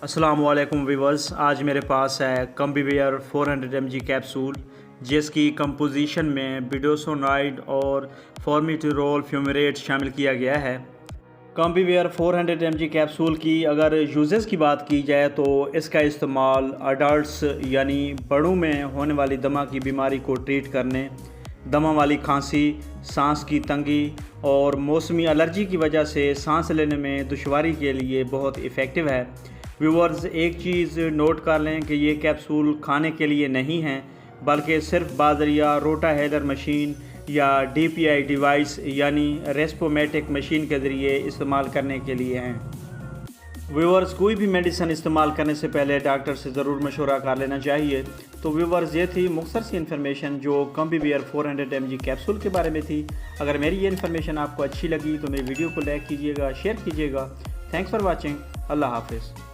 अस्सलामुअलैकुम वीवर्स, आज मेरे पास है कम्बीवेयर 400 mg कैप्सूल जिसकी कंपोजिशन में बिडोसोनाइड और फॉर्मिटिरोल फ्यूमेरेट शामिल किया गया है। कम्बीवेयर 400 mg कैप्सूल की अगर यूजेस की बात की जाए तो इसका इस्तेमाल अडल्ट्स यानी बड़ों में होने वाली दमा की बीमारी को ट्रीट करने, दमा वाली खांसी, सांस की तंगी और मौसमी एलर्जी की वजह से सांस लेने में दुश्वारी के लिए बहुत इफ़ेक्टिव है। व्यूअर्स, एक चीज़ नोट कर लें कि ये कैप्सूल खाने के लिए नहीं हैं, बल्कि सिर्फ बाजरिया रोटाहेलर मशीन या DPI डिवाइस यानी रेस्पोमेटिक मशीन के ज़रिए इस्तेमाल करने के लिए हैं। व्यूअर्स, कोई भी मेडिसिन इस्तेमाल करने से पहले डॉक्टर से ज़रूर मशवरा कर लेना चाहिए। तो व्यूअर्स, ये थी मुख्तसर सी इन्फॉर्मेशन जो कम्बीवेयर 400 mg कैप्सूल के बारे में थी। अगर मेरी ये इन्फॉर्मेशन आपको अच्छी लगी तो मेरी वीडियो को लाइक कीजिएगा, शेयर कीजिएगा। Thanks for watching. अल्लाह हाफिज़।